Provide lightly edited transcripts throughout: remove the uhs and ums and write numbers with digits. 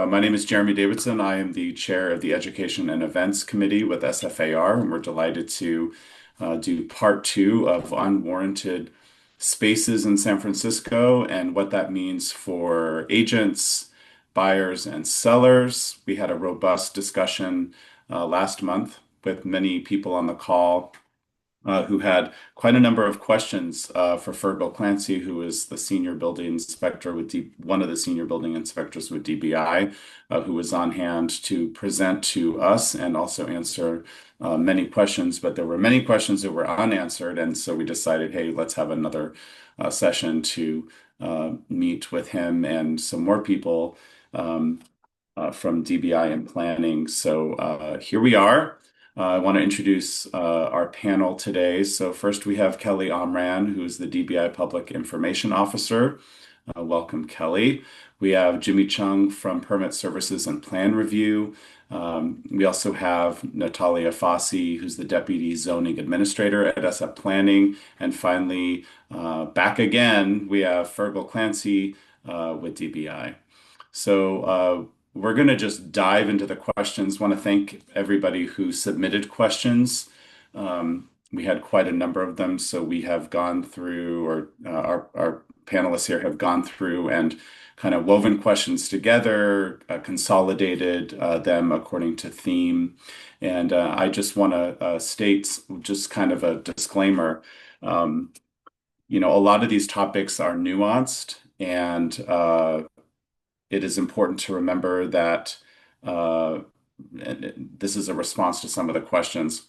My name is Jeremy Davidson. I am the chair of the Education and Events Committee with SFAR, and we're delighted to do part two of unwarranted spaces in San Francisco and what that means for agents, buyers, and sellers. We had a robust discussion last month with many people on the call who had quite a number of questions for Fergal Clancy, who is the senior building inspector with one of the senior building inspectors with DBI, who was on hand to present to us and also answer many questions. But there were many questions that were unanswered, and so we decided, hey, let's have another session to meet with him and some more people from DBI and planning. So here we are. I want to introduce our panel today. So first we have Kelly Omran, who is the DBI Public Information Officer. Welcome, Kelly. We have Jimmy Chung from Permit Services and Plan Review. We also have Natalia Fassi, who's the Deputy Zoning Administrator at SF Planning. And finally, back again, we have Fergal Clancy with DBI. So we're going to just dive into the questions. Want to thank everybody who submitted questions. We had quite a number of them, so we have gone through, or our panelists here have gone through and kind of woven questions together, consolidated them according to theme. And I just want to state just kind of a disclaimer. A lot of these topics are nuanced and it is important to remember that and this is a response to some of the questions.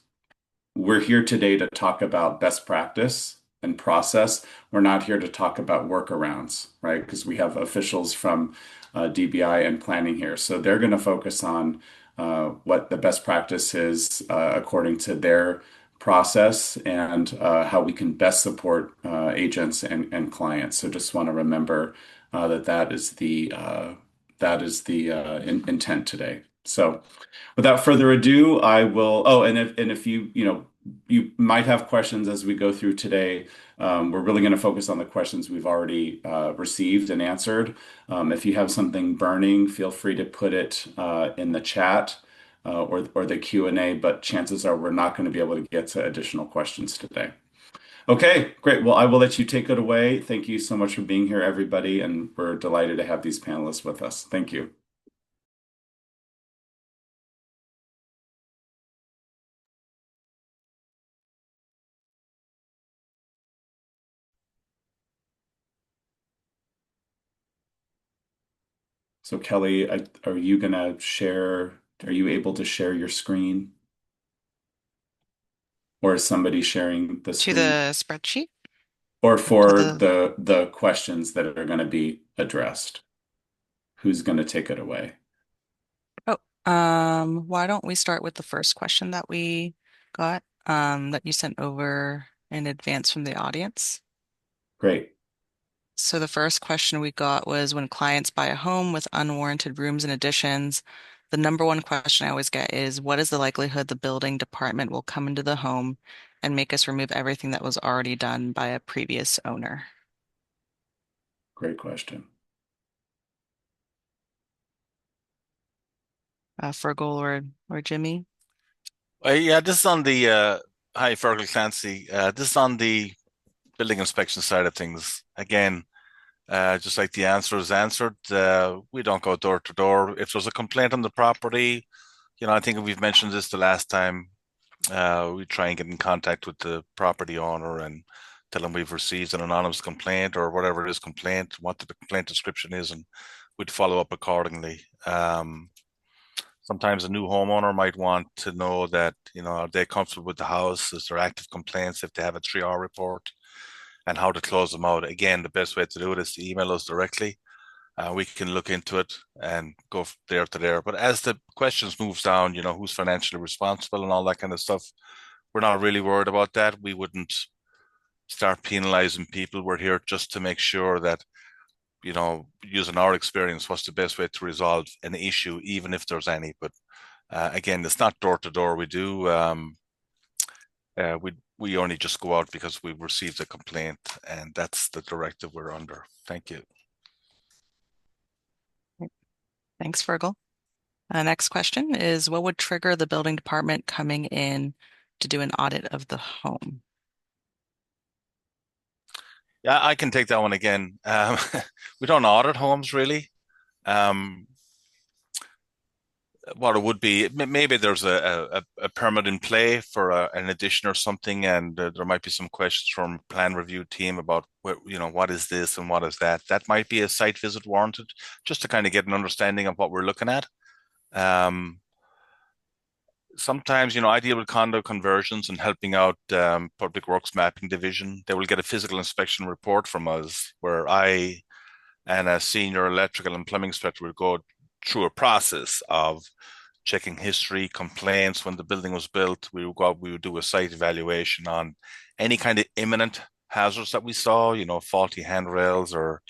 We're here today to talk about best practice and process. We're not here to talk about workarounds, right? Because we have officials from DBI and planning here. So they're going to focus on what the best practice is according to their process and how we can best support agents and clients. So just want to remember that is the intent today. So without further ado, I will. Oh, and if you might have questions as we go through today. We're really going to focus on the questions we've already received and answered. If you have something burning, feel free to put it in the chat or the Q&A, but chances are we're not going to be able to get to additional questions today. Okay, great. Well, I will let you take it away. Thank you so much for being here, everybody, and we're delighted to have these panelists with us. Thank you. So Kelly, are you gonna share, are you able to share your screen? Or is somebody sharing the To screen? the spreadsheet Or or to for the the questions that are gonna be addressed? Who's gonna take it away? oh why don't we start with the first question that we got that you sent over in advance from the audience. Great. So the first question we got was when clients buy a home with unwarranted rooms and additions, the number one question I always get is what is the likelihood the building department will come into the home and make us remove everything that was already done by a previous owner? Great question. Fergal or Jimmy? Yeah, this is on the hi, Fergal Clancy. This is on the building inspection side of things. Again, just like the answer is answered, we don't go door to door. If there's a complaint on the property, I think we've mentioned this the last time. We try and get in contact with the property owner and tell them we've received an anonymous complaint or whatever it is complaint, what the complaint description is, and we'd follow up accordingly. Sometimes a new homeowner might want to know that, are they comfortable with the house? Is there active complaints if they have a 3R report and how to close them out? Again, the best way to do it is to email us directly. We can look into it and go there to there. But as the questions moves down, who's financially responsible and all that kind of stuff, we're not really worried about that. We wouldn't start penalizing people. We're here just to make sure that using our experience, what's the best way to resolve an issue, even if there's any. But again, it's not door to door. We only just go out because we've received a complaint, and that's the directive we're under. Thank you. Thanks, Fergal. Next question is, what would trigger the building department coming in to do an audit of the home? Yeah, I can take that one again. We don't audit homes really. Um, what it would be, maybe there's a permit in play for an addition or something, and there might be some questions from plan review team about what is this and what is that. That might be a site visit warranted, just to kind of get an understanding of what we're looking at. Sometimes, I deal with condo conversions and helping out Public Works Mapping Division. They will get a physical inspection report from us where I and a senior electrical and plumbing inspector will go through a process of checking history, complaints when the building was built. We would go out, we would do a site evaluation on any kind of imminent hazards that we saw, faulty handrails or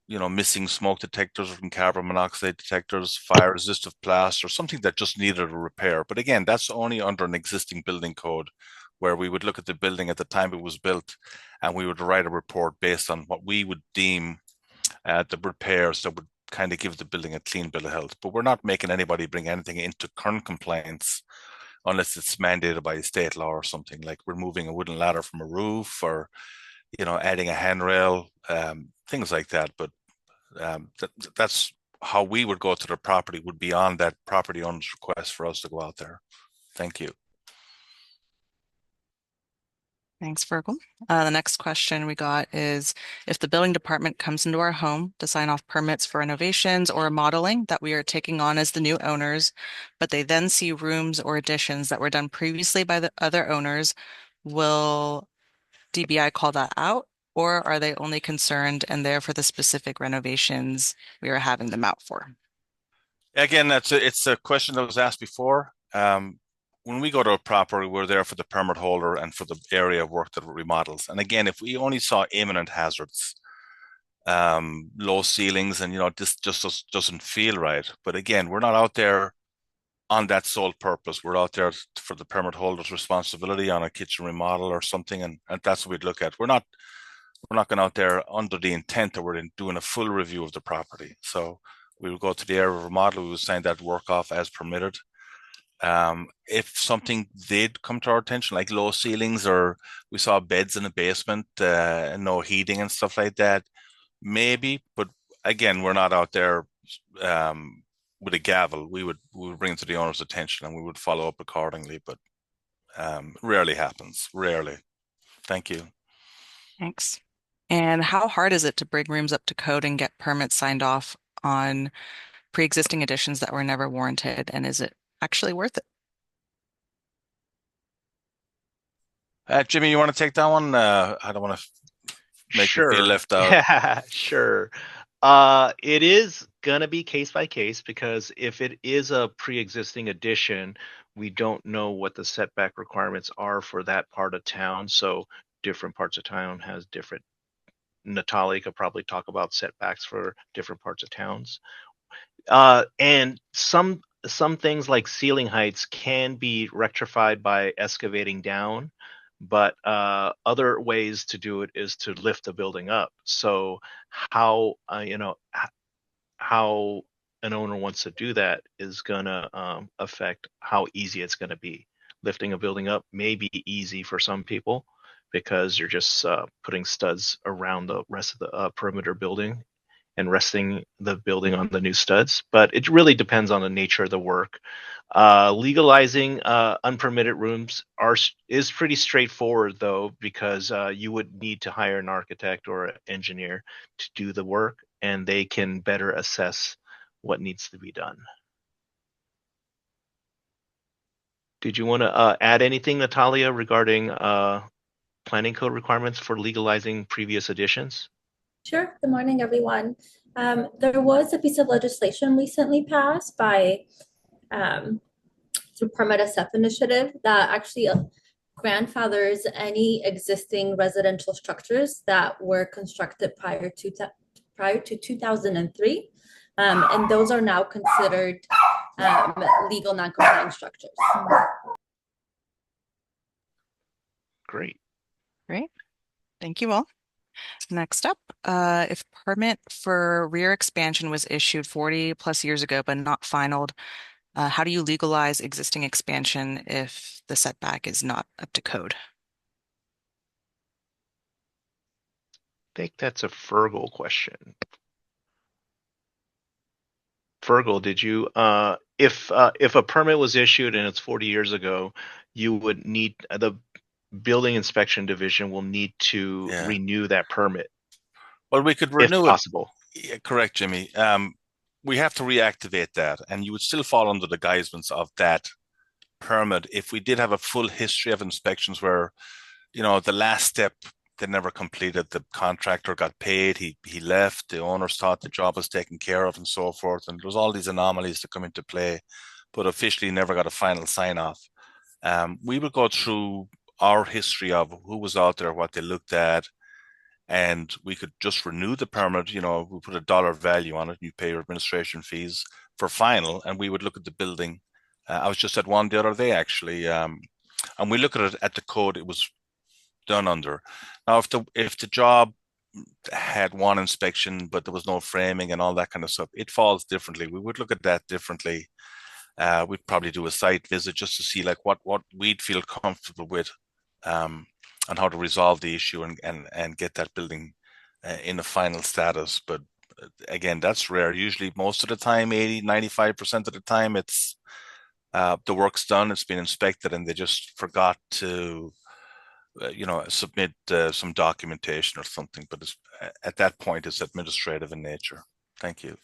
missing smoke detectors from carbon monoxide detectors, fire resistive plaster, something that just needed a repair. But again, that's only under an existing building code where we would look at the building at the time it was built and we would write a report based on what we would deem the repairs that would kind of give the building a clean bill of health. But we're not making anybody bring anything into current compliance unless it's mandated by state law or something, like removing a wooden ladder from a roof or adding a handrail, things like that. But that's how we would go to the property, would be on that property owner's request for us to go out there. Thank you. Thanks, Virgil. The next question we got is, if the building department comes into our home to sign off permits for renovations or remodeling that we are taking on as the new owners, but they then see rooms or additions that were done previously by the other owners, will DBI call that out, or are they only concerned and there for the specific renovations we are having them out for? Again, it's a question that was asked before. When we go to a property, we're there for the permit holder and for the area of work that remodels. And again, if we only saw imminent hazards, low ceilings, and this just doesn't feel right. But again, we're not out there on that sole purpose. We're out there for the permit holder's responsibility on a kitchen remodel or something, and that's what we'd look at. We're not going out there under the intent that we're doing a full review of the property. So we would go to the area of remodel, we would sign that work off as permitted. If something did come to our attention, like low ceilings, or we saw beds in the basement, and no heating and stuff like that, maybe. But again, we're not out there with a gavel. We would bring it to the owner's attention and we would follow up accordingly. But rarely happens. Rarely. Thank you. Thanks. And how hard is it to bring rooms up to code and get permits signed off on pre-existing additions that were never warranted? And is it actually worth it? Jimmy, you want to take that one? I don't want to make you feel left out. Yeah, sure. It is gonna be case by case, because if it is a pre-existing addition, we don't know what the setback requirements are for that part of town. So different parts of town has different. Natalie could probably talk about setbacks for different parts of towns. And some things like ceiling heights can be rectified by excavating down, but other ways to do it is to lift the building up. So how how an owner wants to do that is gonna affect how easy it's gonna be. Lifting a building up may be easy for some people because you're just putting studs around the rest of the perimeter building and resting the building on the new studs, but it really depends on the nature of the work. Legalizing unpermitted rooms is pretty straightforward though, because you would need to hire an architect or an engineer to do the work, and they can better assess what needs to be done. Did you want to add anything, Natalia, regarding planning code requirements for legalizing previous additions? Sure. Good morning, everyone. There was a piece of legislation recently passed by through Permit SF initiative that actually grandfathers any existing residential structures that were constructed prior to 2003, and those are now considered legal non-compliant structures. Great. Thank you all. Next up, if permit for rear expansion was issued 40 plus years ago but not finalized, how do you legalize existing expansion if the setback is not up to code? I think that's a Fergal question. Fergal, did you if a permit was issued and it's 40 years ago, you would need the building inspection division will need to Yeah. renew that permit Well, we could if renew it. possible. Yeah, correct, Jimmy. We have to reactivate that, and you would still fall under the guisements of that permit if we did have a full history of inspections where, the last step they never completed, the contractor got paid, he left, the owners thought the job was taken care of, and so forth. And there's all these anomalies that come into play, but officially never got a final sign off. We would go through our history of who was out there, what they looked at, and we could just renew the permit. We put a dollar value on it. You pay your administration fees for final, and we would look at the building. I was just at one the other day, actually, and we look at it at the code it was done under. Now, if the job had one inspection, but there was no framing and all that kind of stuff, it falls differently. We would look at that differently. We'd probably do a site visit just to see like what we'd feel comfortable with, and how to resolve the issue and get that building in a final status. But again, that's rare. Usually, most of the time, 80-95% of the time, it's the work's done, it's been inspected, and they just forgot to submit some documentation or something. But at that point, it's administrative in nature. Thank you.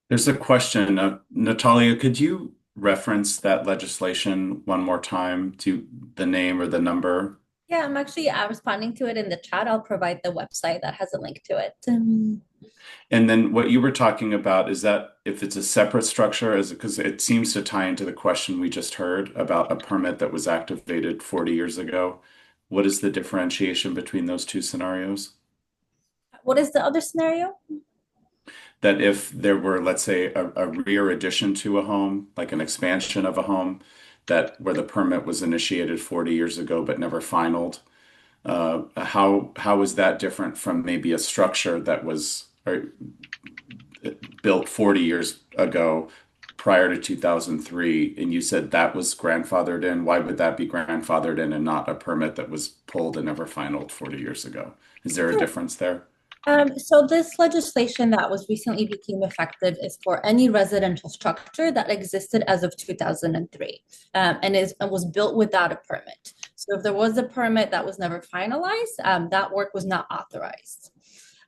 There's a question. Natalia, could you reference that legislation one more time to the name or the number? Yeah, I'm actually responding to it in the chat. I'll provide the website that has a link to it. And then what you were talking about is that if it's a separate structure, is because it seems to tie into the question we just heard about a permit that was activated 40 years ago. What is the differentiation between those two scenarios? What is the other scenario? That if there were, let's say, a rear addition to a home, like an expansion of a home, that where the permit was initiated 40 years ago but never finalized, how is that different from maybe a structure that was built 40 years ago prior to 2003, and you said that was grandfathered in? Why would that be grandfathered in and not a permit that was pulled and never finalized 40 years ago? Is there a difference there? So this legislation that was recently became effective is for any residential structure that existed as of 2003, and was built without a permit. So if there was a permit that was never finalized, that work was not authorized.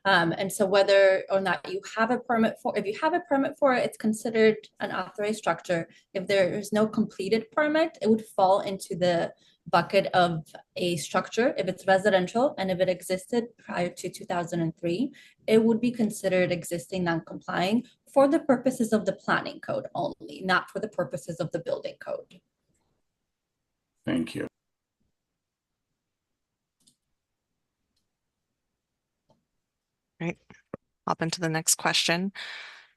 And so whether or not you have a permit for, if you have a permit for it, it's considered an authorized structure. If there is no completed permit, it would fall into the bucket of a structure if it's residential, and if it existed prior to 2003, it would be considered existing non-complying for the purposes of the planning code only, not for the purposes of the building code. Thank you. Right. Hop into the next question.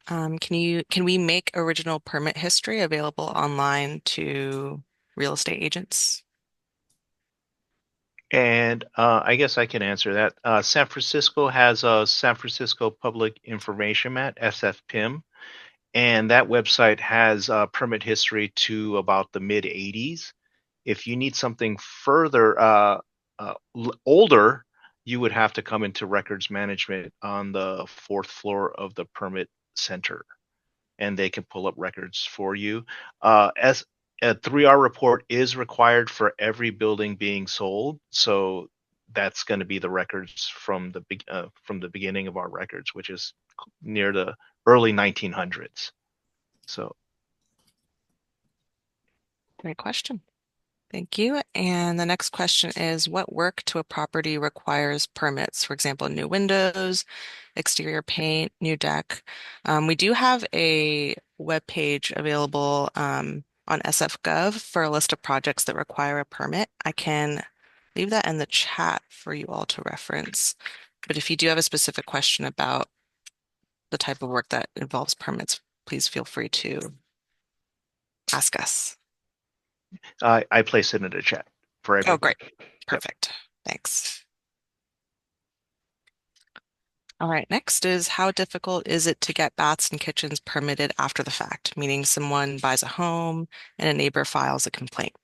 Can we make original permit history available online to real estate agents? And I guess I can answer that. San Francisco has a San Francisco Public Information Mat, SFPIM, and that website has permit history to about the mid 80s. If you need something further older, you would have to come into records management on the 4th floor of the permit center, and they can pull up records for you. As a 3R report is required for every building being sold, so that's going to be the records from the beginning of our records, which is near the early 1900s. So, Great question. Thank you. And the next question is, what work to a property requires permits? For example, new windows, exterior paint, new deck. We do have a web page available on SF.gov for a list of projects that require a permit. I can leave that in the chat for you all to reference. But if you do have a specific question about the type of work that involves permits, please feel free to ask us. I place it in the chat for everybody. Oh, great. Perfect. Thanks. All right, next is how difficult is it to get baths and kitchens permitted after the fact, meaning someone buys a home and a neighbor files a complaint?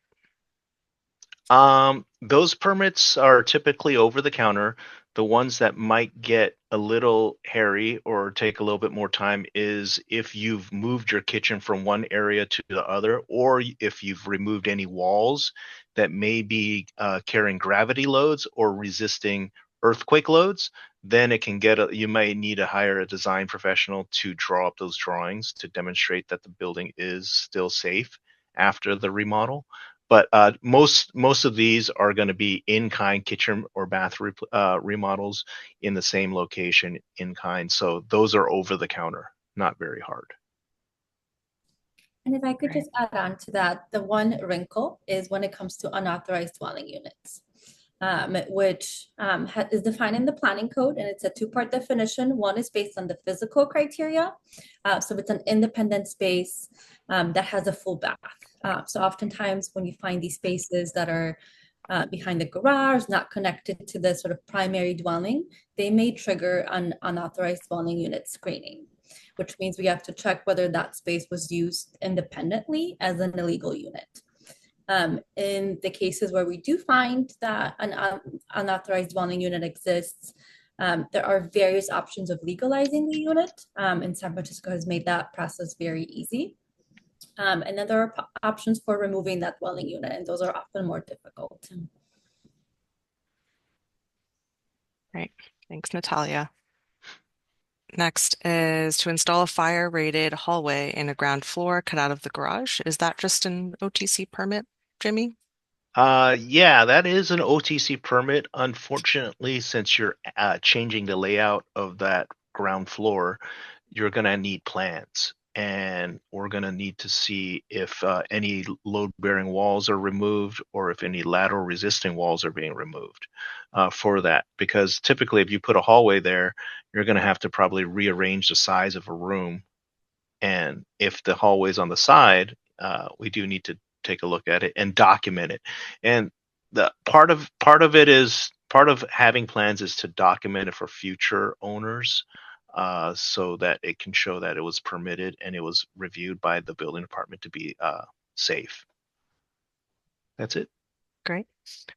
Those permits are typically over the counter. The ones that might get a little hairy or take a little bit more time is if you've moved your kitchen from one area to the other, or if you've removed any walls that may be carrying gravity loads or resisting earthquake loads. Then it can you might need to hire a design professional to draw up those drawings to demonstrate that the building is still safe after the remodel. But most of these are going to be in-kind kitchen or bath remodels in the same location in kind. So those are over the counter, not very hard. And if I could just add on to that, the one wrinkle is when it comes to unauthorized dwelling units, which is defined in the planning code, and it's a two-part definition. One is based on the physical criteria. So it's an independent space that has a full bath. So oftentimes when you find these spaces that are behind the garage, not connected to the sort of primary dwelling, they may trigger an unauthorized dwelling unit screening, which means we have to check whether that space was used independently as an illegal unit. In the cases where we do find that an unauthorized dwelling unit exists, there are various options of legalizing the unit, and San Francisco has made that process very easy. And then there are options for removing that dwelling unit, and those are often more difficult. Right. Thanks, Natalia. Next is to install a fire-rated hallway in a ground floor cut out of the garage. Is that just an OTC permit, Jimmy? Yeah, that is an OTC permit. Unfortunately, since you're changing the layout of that ground floor, you're going to need plans. And we're going to need to see if any load-bearing walls are removed or if any lateral resisting walls are being removed for that. Because typically, if you put a hallway there, you're going to have to probably rearrange the size of a room. And if the hallway's on the side, we do need to take a look at it and document it. And the part of it is part of having plans is to document it for future owners, so that it can show that it was permitted and it was reviewed by the building department to be safe. That's it. Great.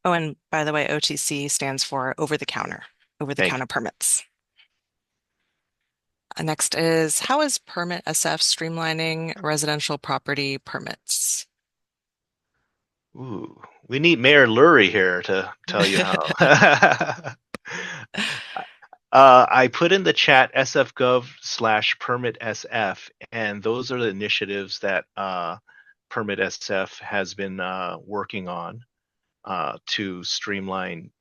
Oh, and by the way, OTC stands for over the counter Thank you. permits. Next is how is Permit SF streamlining residential property permits? Ooh, we need Mayor Lurie here to tell you how. I put in the chat sfgov/permit SF, and those are the initiatives that Permit SF has been working on to streamline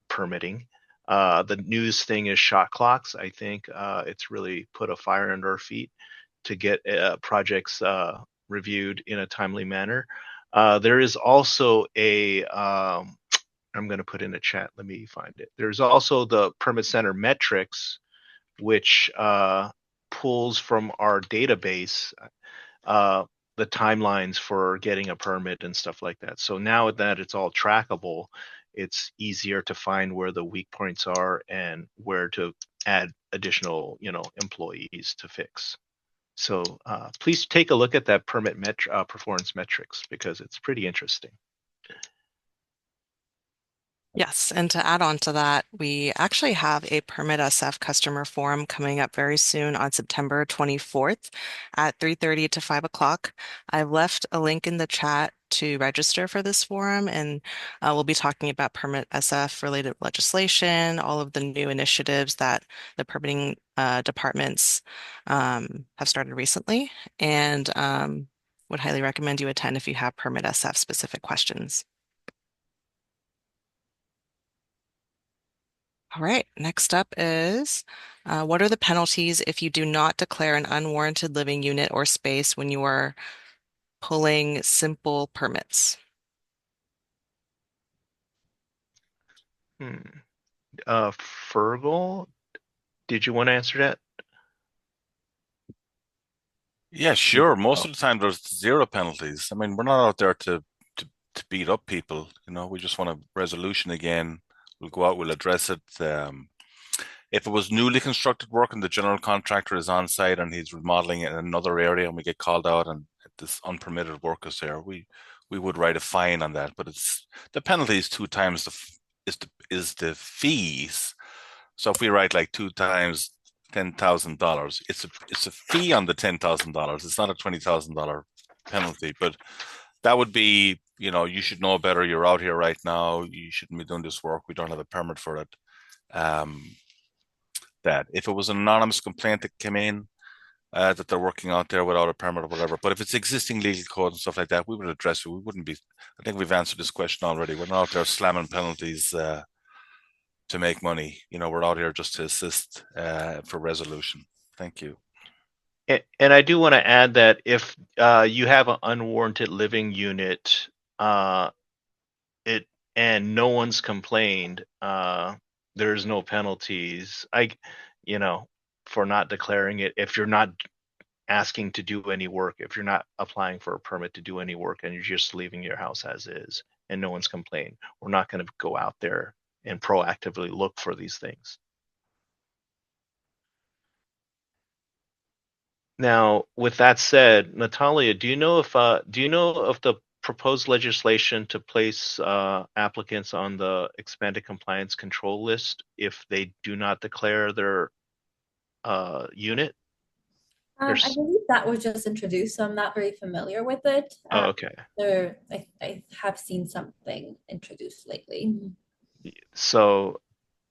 permitting. The news thing is shot clocks. I think it's really put a fire under our feet to get projects reviewed in a timely manner. There is also I'm going to put in a chat. Let me find it. There's also the Permit Center metrics, which pulls from our database the timelines for getting a permit and stuff like that. So now that it's all trackable, it's easier to find where the weak points are and where to add additional, employees to fix. So please take a look at that performance metrics because it's pretty interesting. Yes, and to add on to that, we actually have a Permit SF customer forum coming up very soon on September 24th at 3:30 to 5 o'clock. I've left a link in the chat to register for this forum, and we'll be talking about Permit SF related legislation, all of the new initiatives that the permitting departments have started recently, and would highly recommend you attend if you have Permit SF specific questions. All right, next up is what are the penalties if you do not declare an unwarranted living unit or space when you are pulling simple permits? Fergal, did you want to answer that? Yeah, sure. Most of the time there's zero penalties. I mean, we're not out there to beat up people, we just want a resolution again We'll go out, we'll address it. If it was newly constructed work and the general contractor is on site and he's remodeling it in another area and we get called out and this unpermitted work is there, we would write a fine on that. But it's the penalty is 2 times the fees. So if we write like 2 times $10,000, it's a fee on the $10,000. It's not a $20,000 penalty, but that would be, you should know better. You're out here right now. You shouldn't be doing this work. We don't have a permit for it. That if it was an anonymous complaint that came in that they're working out there without a permit or whatever, but if it's existing legal code and stuff like that, we would address it. We wouldn't be. I think we've answered this question already. We're not out there slamming penalties to make money. We're out here just to assist for resolution. Thank you. And I do want to add that if you have an unwarranted living unit, and no one's complained, there's no penalties. For not declaring it, if you're not asking to do any work, if you're not applying for a permit to do any work and you're just leaving your house as is and no one's complained, we're not going to go out there and proactively look for these things. Now, with that said, Natalia, do you know if the proposed legislation to place applicants on the expanded compliance control list if they do not declare their unit? I believe that was just introduced, so I'm not very familiar with it. Oh, okay. I have seen something introduced lately. So,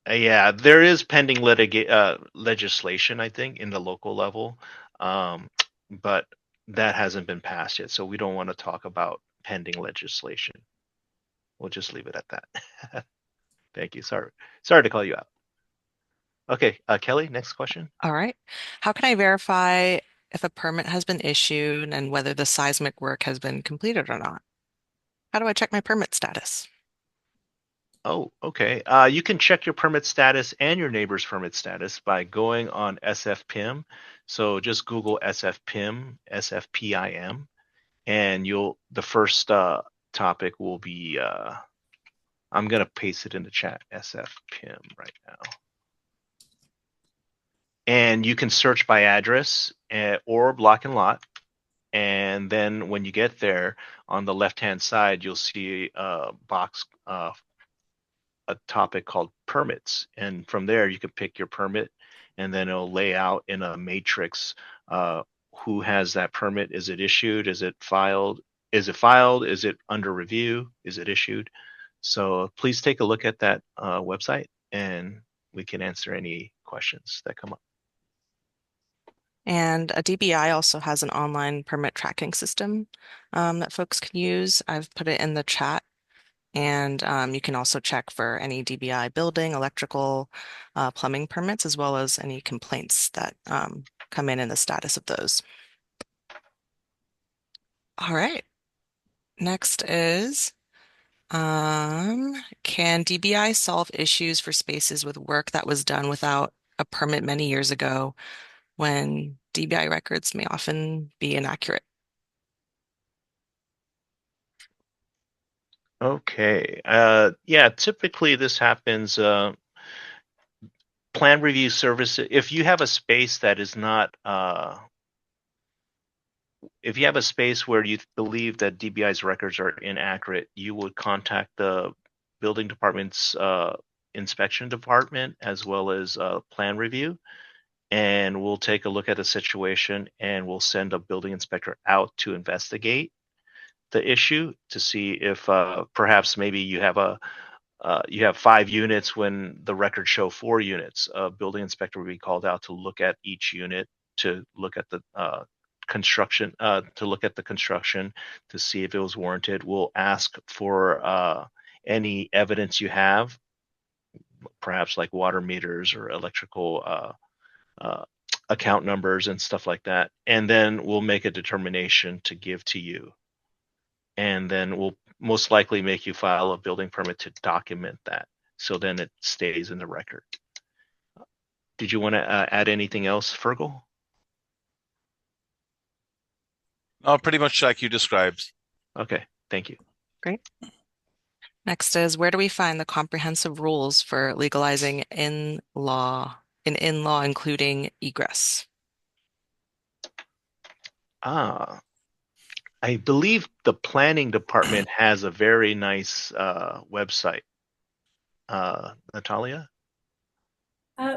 yeah, there is pending legislation, I think, in the local level, but that hasn't been passed yet. So we don't want to talk about pending legislation. We'll just leave it at that. Thank you. Sorry to call you out. Okay, Kelly, next question. All right. How can I verify if a permit has been issued and whether the seismic work has been completed or not? How do I check my permit status? Oh, okay. You can check your permit status and your neighbor's permit status by going on SFPIM. So just Google SFPIM, SFPIM, and the first topic will be, I'm going to paste it in the chat, SFPIM right now. And you can search by address or block and lot. And then when you get there, on the left-hand side, you'll see a box, a topic called permits. And from there, you can pick your permit, and then it'll lay out in a matrix who has that permit. Is it issued? Is it filed? Is it under review? Is it issued? So please take a look at that website, and we can answer any questions that come up. And a DBI also has an online permit tracking system that folks can use. I've put it in the chat. And you can also check for any DBI building, electrical, plumbing permits, as well as any complaints that come in and the status of those. All right. Next is, can DBI solve issues for spaces with work that was done without a permit many years ago when DBI records may often be inaccurate? Okay. Yeah, typically this happens. Plan review service. If you have a space that is not, if you have a space where you believe that DBI's records are inaccurate, you would contact the building department's inspection department as well as plan review, and we'll take a look at the situation and we'll send a building inspector out to investigate the issue to see if perhaps maybe you have 5 units when the records show 4 units. A building inspector will be called out to look at each unit, to look at the construction, to see if it was warranted. We'll ask for any evidence you have, perhaps like water meters or electrical account numbers and stuff like that, and then we'll make a determination to give to you. And then we'll most likely make you file a building permit to document that, so then it stays in the record. Did you want to add anything else, Fergal? No, pretty much like you described. Okay, thank you. Great. Next is, where do we find the comprehensive rules for legalizing in-law, including egress? Ah, I believe the planning department has a very nice website. Natalia?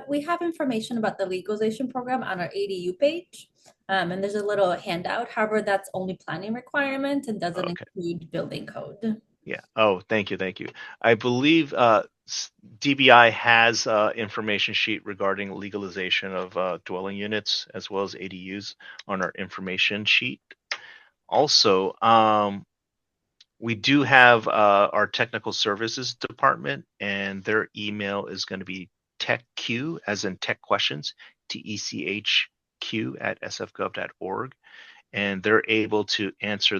We have information about the legalization program on our ADU page. And there's a little handout. However, that's only planning requirement and doesn't Okay. include building code. Yeah. Oh, thank you. Thank you. I believe DBI has information sheet regarding legalization of dwelling units as well as ADUs on our information sheet. Also, we do have our technical services department, and their email is going to be techq, as in tech questions, TECHQ at sfgov.org. And they're able to answer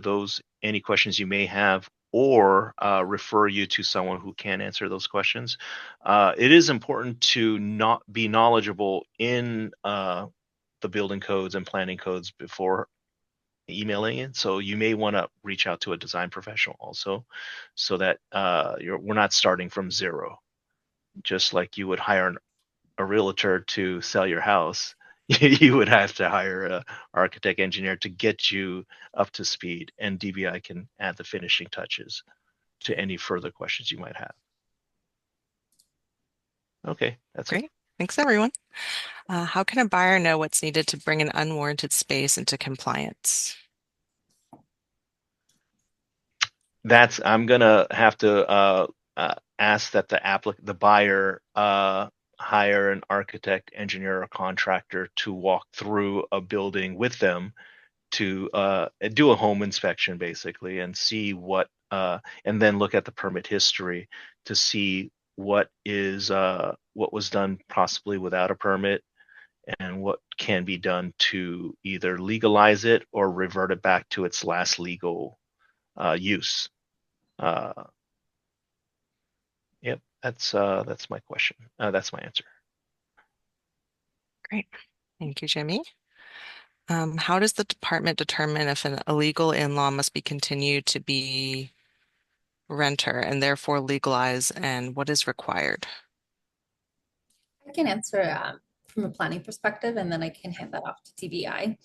any questions you may have, or refer you to someone who can answer those questions. It is important to not be knowledgeable in the building codes and planning codes before emailing it. So you may want to reach out to a design professional also, so that we're not starting from zero. Just like you would hire a realtor to sell your house, you would have to hire an architect engineer to get you up to speed, and DBI can add the finishing touches to any further questions you might have. Okay, that's it. Great. Thanks, everyone. How can a buyer know what's needed to bring an unwarranted space into compliance? I'm gonna have to ask that the buyer hire an architect, engineer, or contractor to walk through a building with them to do a home inspection basically, and see and then look at the permit history to see what was done possibly without a permit, and what can be done to either legalize it or revert it back to its last legal use. Yep, that's my question. That's my answer. Great. Thank you, Jimmy. How does the department determine if an illegal in-law must be continued to be renter and therefore legalize, and what is required? I can answer from a planning perspective, and then I can hand that off to TBI.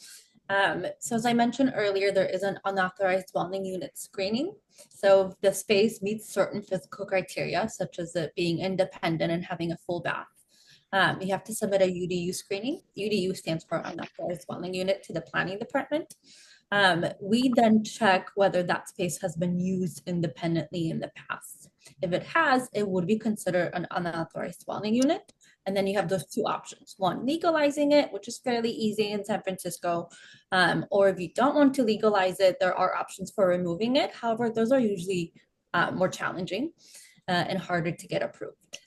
So as I mentioned earlier, there is an unauthorized dwelling unit screening. So if the space meets certain physical criteria, such as it being independent and having a full bath, you have to submit a UDU screening. UDU stands for unauthorized dwelling unit to the planning department. We then check whether that space has been used independently in the past. If it has, it would be considered an unauthorized dwelling unit. And then you have those two options. One, legalizing it, which is fairly easy in San Francisco. Or if you don't want to legalize it, there are options for removing it. However, those are usually more challenging and harder to get approved.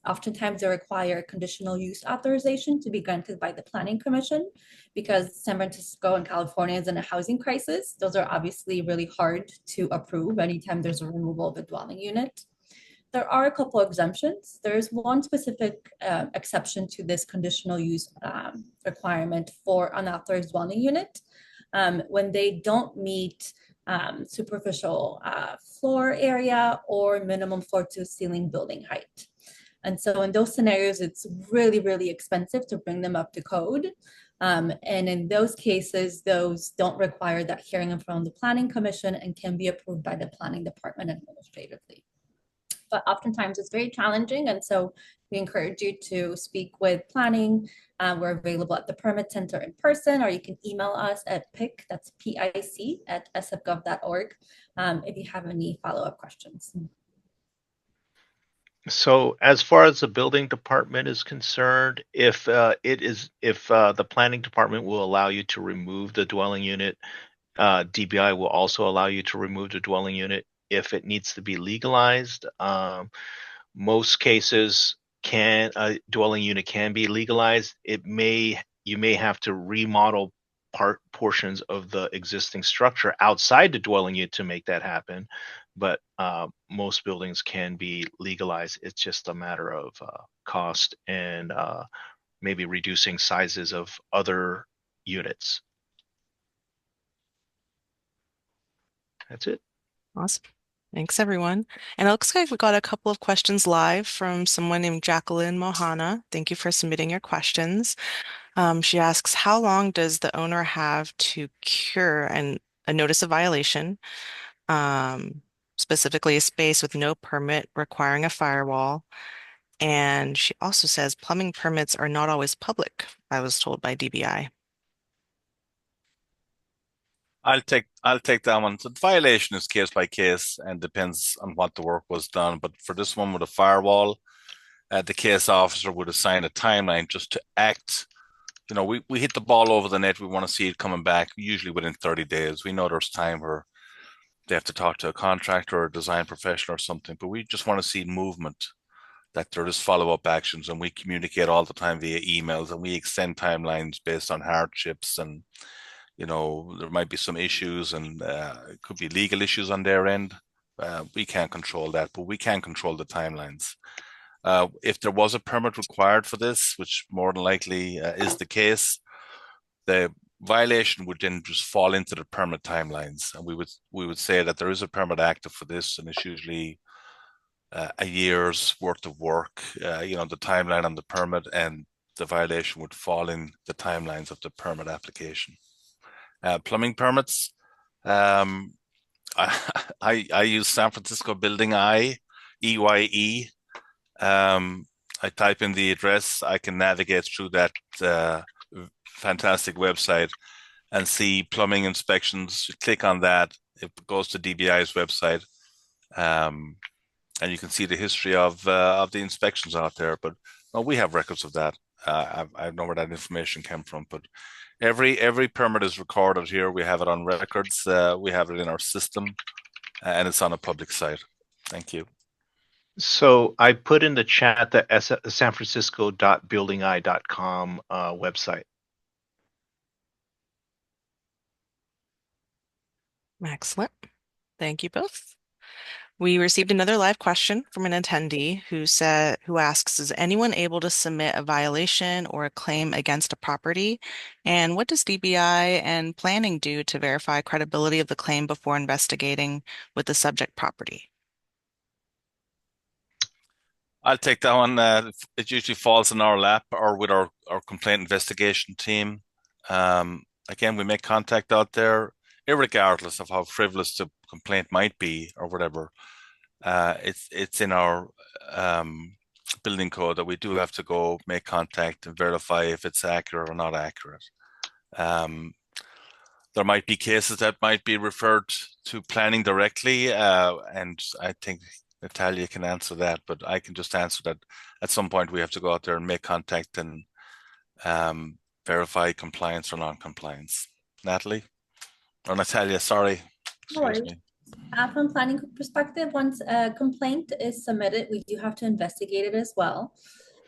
Oftentimes they require conditional use authorization to be granted by the Planning Commission, because San Francisco and California is in a housing crisis. Those are obviously really hard to approve anytime there's a removal of a dwelling unit. There are a couple of exemptions. There's one specific exception to this conditional use requirement for unauthorized dwelling unit when they don't meet superficial floor area or minimum floor to ceiling building height. And so in those scenarios, it's really, really expensive to bring them up to code. And in those cases, those don't require that hearing from the Planning Commission and can be approved by the Planning Department administratively. But oftentimes it's very challenging. And so we encourage you to speak with planning. We're available at the permit center in person, or you can email us at PIC, that's PIC at sfgov.org if you have any follow-up questions. So as far as the building department is concerned, if the planning department will allow you to remove the dwelling unit, DBI will also allow you to remove the dwelling unit if it needs to be legalized. Most cases a dwelling unit can be legalized. You may have to remodel portions of the existing structure outside the dwelling unit to make that happen. But most buildings can be legalized. It's just a matter of cost and maybe reducing sizes of other units. That's it. Awesome. Thanks, everyone. And it looks like we got a couple of questions live from someone named Jacqueline Mohana. Thank you for submitting your questions. She asks, how long does the owner have to cure a notice of violation, um, specifically a space with no permit requiring a firewall? And she also says plumbing permits are not always public, I was told by DBI. I'll take that one. So the violation is case by case and depends on what the work was done. But for this one with a firewall, the case officer would assign a timeline just to act. We hit the ball over the net. We want to see it coming back, usually within 30 days. We know there's time where they have to talk to a contractor or a design professional or something, but we just want to see movement, that there is follow-up actions, and we communicate all the time via emails, and we extend timelines based on hardships, and there might be some issues, and it could be legal issues on their end. We can't control that, but we can control the timelines. If there was a permit required for this, which more than likely is the case, the violation would then just fall into the permit timelines, and we would say that there is a permit active for this, and it's usually a year's worth of work. The timeline on the permit and the violation would fall in the timelines of the permit application. Plumbing permits. Um, I use San Francisco Building Eye, EYE. I type in the address. I can navigate through that fantastic website and see plumbing inspections. You click on that, it goes to DBI's website, and you can see the history of the inspections out there. But no, we have records of that. I know where that information came from, but every permit is recorded here. We have it on records. We have it in our system, and it's on a public site. Thank you. So I put in the chat the sanfrancisco.buildingeye.com website. Excellent. Thank you both. We received another live question from an attendee who asks, is anyone able to submit a violation or a claim against a property? And what does DBI and planning do to verify credibility of the claim before investigating with the subject property? I'll take that one. It usually falls in our lap or with our complaint investigation team. Again, we make contact out there, irregardless of how frivolous the complaint might be or whatever. It's in our building code that we do have to go make contact and verify if it's accurate or not accurate. There might be cases that might be referred to planning directly, and I think Natalia can answer that, but I can just answer that at some point we have to go out there and make contact and verify compliance or non-compliance. Natalie? Or Natalia, sorry. Excuse me. From planning perspective, once a complaint is submitted, we do have to investigate it as well.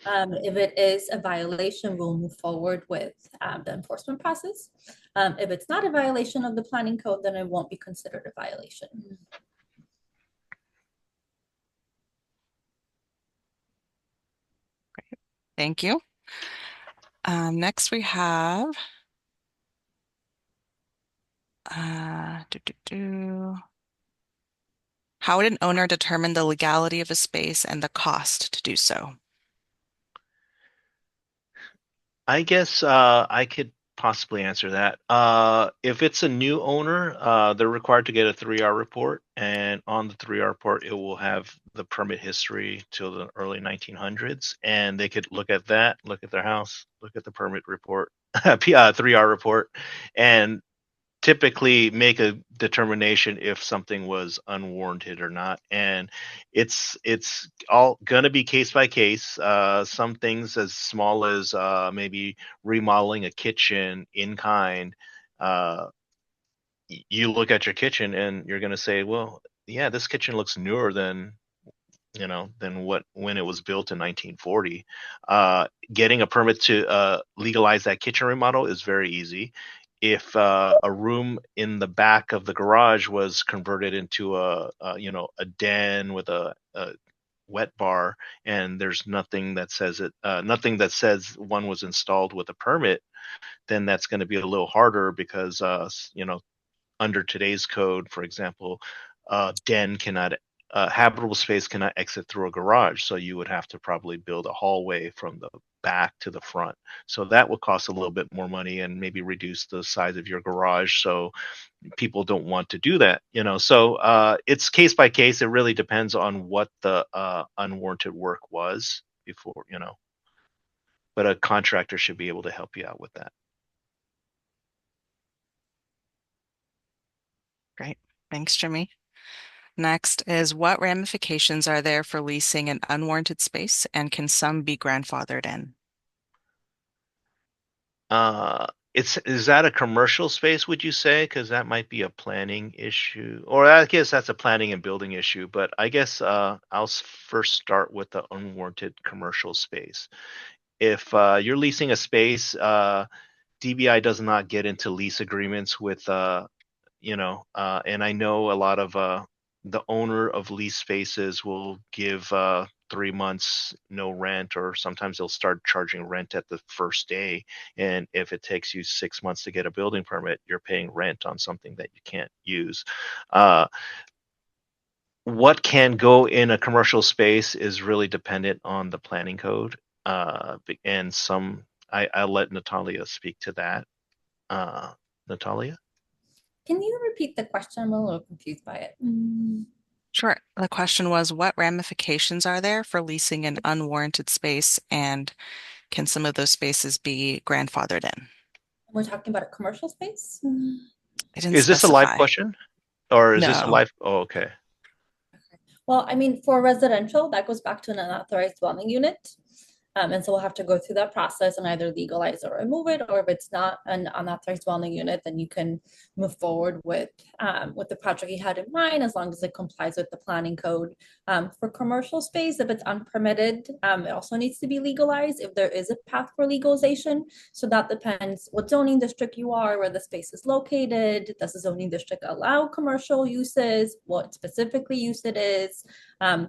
If it is a violation, we'll move forward with the enforcement process. If it's not a violation of the planning code, then it won't be considered a violation. Great. Thank you. Next we have how would an owner determine the legality of a space and the cost to do so? I guess I could possibly answer that. If it's a new owner, they're required to get a 3R report, and on the 3R report, it will have the permit history till the early 1900s, and they could look at that, look at their house, look at the permit report, 3R report, and typically make a determination if something was unwarranted or not, and it's all gonna be case by case. Some things as small as maybe remodeling a kitchen in kind. You look at your kitchen and you're gonna say, well, yeah, this kitchen looks newer than when it was built in 1940. Getting a permit to legalize that kitchen remodel is very easy. If a room in the back of the garage was converted into a den with a wet bar, and there's nothing that says one was installed with a permit, then that's going to be a little harder because under today's code, for example, habitable space cannot exit through a garage. So you would have to probably build a hallway from the back to the front. So that would cost a little bit more money and maybe reduce the size of your garage. So people don't want to do that, So it's case by case. It really depends on what the unwarranted work was before, but a contractor should be able to help you out with that. Great. Thanks, Jimmy. Next is, what ramifications are there for leasing an unwarranted space, and can some be grandfathered in? Is that a commercial space, would you say? Because that might be a planning issue, or I guess that's a planning and building issue. But I guess I'll first start with the unwarranted commercial space. If you're leasing a space, DBI does not get into lease agreements with and I know a lot of the owner of lease spaces will give 3 months no rent, or sometimes they'll start charging rent at the first day. And if it takes you 6 months to get a building permit, you're paying rent on something that you can't use. What can go in a commercial space is really dependent on the planning code. And I'll let Natalia speak to that. Natalia? Can you repeat the question? I'm a little confused by it. Sure. The question was, what ramifications are there for leasing an unwarranted space, and can some of those spaces be grandfathered in? We're talking about a commercial space? They didn't Is this a live specify. question? Or is this a No. live? Oh, okay. Well, I mean, for residential, that goes back to an unauthorized dwelling unit. And so we'll have to go through that process and either legalize or remove it, or if it's not an unauthorized dwelling unit, then you can move forward with the project you had in mind, as long as it complies with the planning code. For commercial space, if it's unpermitted, it also needs to be legalized if there is a path for legalization. So that depends what zoning district you are, where the space is located. Does the zoning district allow commercial uses? What specifically use it is?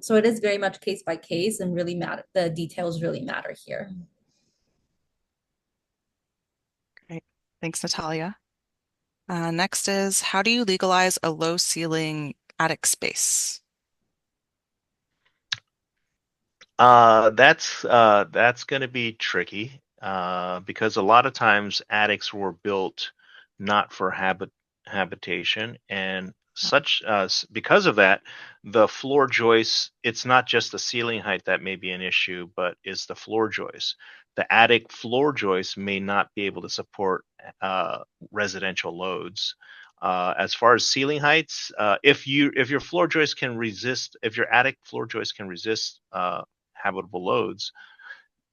So it is very much case by case, and really the details really matter here. Great. Thanks, Natalia. Next is, how do you legalize a low ceiling attic space? That's going to be tricky because a lot of times attics were built not for habitation, and such because of that, the floor joists, it's not just the ceiling height that may be an issue, but is the floor joist. The attic floor joist may not be able to support residential loads. As far as ceiling heights, if your floor joist can resist, if your attic floor joist can resist habitable loads,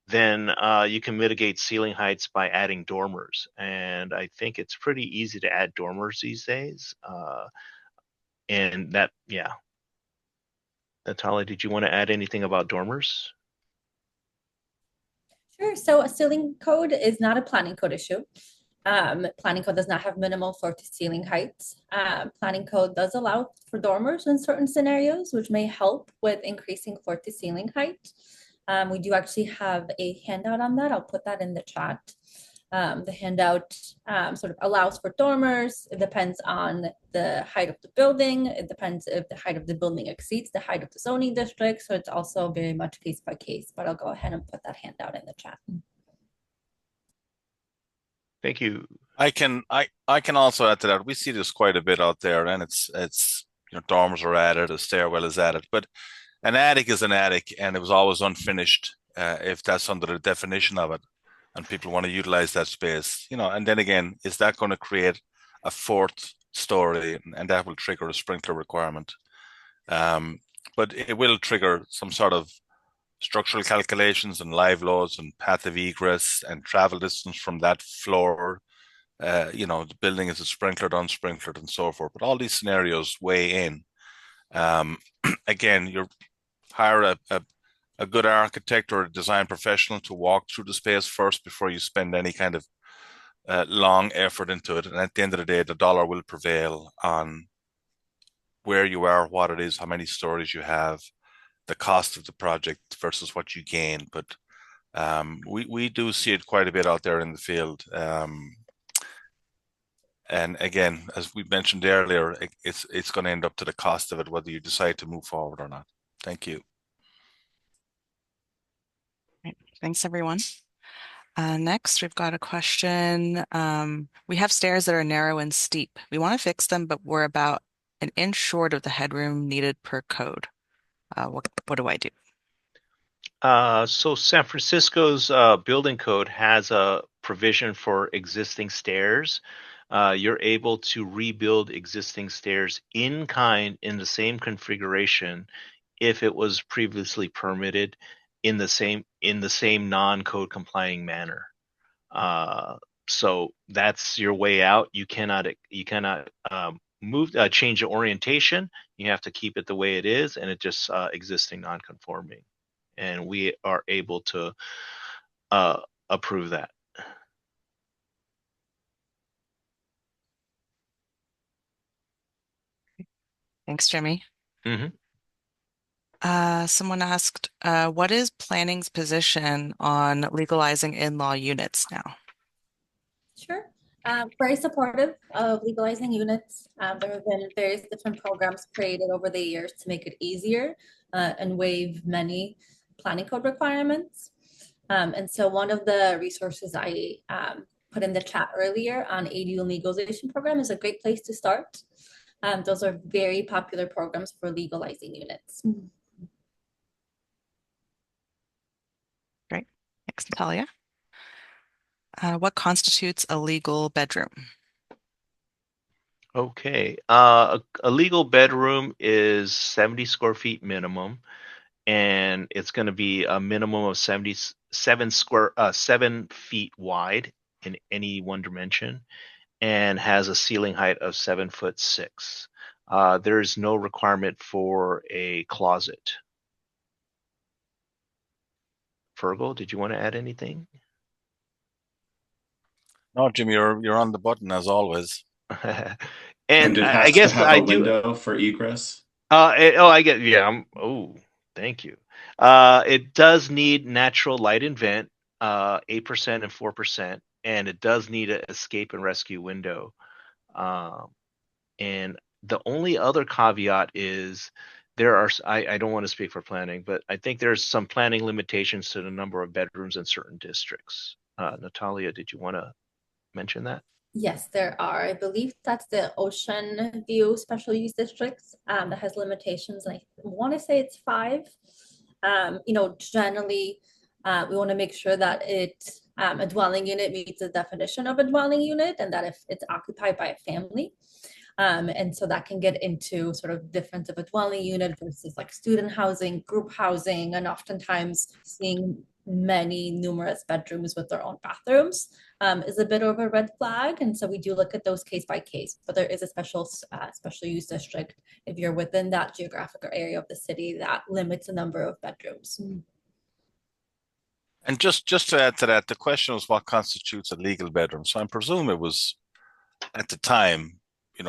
then you can mitigate ceiling heights by adding dormers. And I think it's pretty easy to add dormers these days. And that, yeah. Natalia, did you want to add anything about dormers? Sure. So a ceiling code is not a planning code issue. Planning code does not have minimal floor to ceiling heights. Planning code does allow for dormers in certain scenarios, which may help with increasing floor to ceiling height. We do actually have a handout on that. I'll put that in the chat. The handout sort of allows for dormers. It depends on the height of the building. It depends if the height of the building exceeds the height of the zoning district. So it's also very much case by case, but I'll go ahead and put that handout in the chat. Thank you. I can also add to that. We see this quite a bit out there, and it's dormers are added, a stairwell is added, but an attic is an attic, and it was always unfinished if that's under the definition of it, and people want to utilize that space, and then again, is that going to create a fourth story, and that will trigger a sprinkler requirement? But it will trigger some sort of structural calculations and live loads and path of egress and travel distance from that floor. The building is sprinklered, unsprinkled, and so forth. But all these scenarios weigh in. Again, you hire a good architect or a design professional to walk through the space first before you spend any kind of long effort into it. And at the end of the day, the dollar will prevail on where you are, what it is, how many stories you have, the cost of the project versus what you gain. But we do see it quite a bit out there in the field. And again, as we mentioned earlier, it's going to end up to the cost of it, whether you decide to move forward or not. Thank you. Right. Thanks, everyone. Next, we've got a question. We have stairs that are narrow and steep. We want to fix them, but we're about an inch short of the headroom needed per code. What do I do? So San Francisco's building code has a provision for existing stairs. You're able to rebuild existing stairs in kind in the same configuration if it was previously permitted in the same non-code complying manner. So that's your way out. You cannot change the orientation. You have to keep it the way it is, and it just existing non-conforming. And we are able to approve that. Thanks, Jimmy. Mm-hmm. Someone asked, what is planning's position on legalizing in-law units now? Sure. Very supportive of legalizing units. There have been various different programs created over the years to make it easier and waive many planning code requirements. And so one of the resources I put in the chat earlier on ADU legalization program is a great place to start. Those are very popular programs for legalizing units. Great. Thanks, Natalia. What constitutes a legal bedroom? Okay. A legal bedroom is 70 square feet minimum, and it's going to be a minimum of 7 feet wide in any one dimension, and has a ceiling height of 7'6". There is no requirement for a closet. Fergal, did you want to add anything? No, Jimmy, you're on the button as always. And it I has to guess have I a do. window for egress. I get. Yeah. Thank you. It does need natural light and vent, 8% and 4%, and it does need an escape and rescue window. And the only other caveat is I don't want to speak for planning, but I think there's some planning limitations to the number of bedrooms in certain districts. Natalia, did you want to mention that? Yes, there are. I believe that's the Ocean View Special Use Districts that has limitations. And I want to say it's 5. Generally, we want to make sure that a dwelling unit meets the definition of a dwelling unit and that if it's occupied by a family. And so that can get into sort of difference of a dwelling unit versus like student housing, group housing, and oftentimes seeing many numerous bedrooms with their own bathrooms is a bit of a red flag. And so we do look at those case by case, but there is a special use district if you're within that geographic area of the city that limits the number of bedrooms. And just to add to that, the question was what constitutes a legal bedroom. So I presume it was at the time,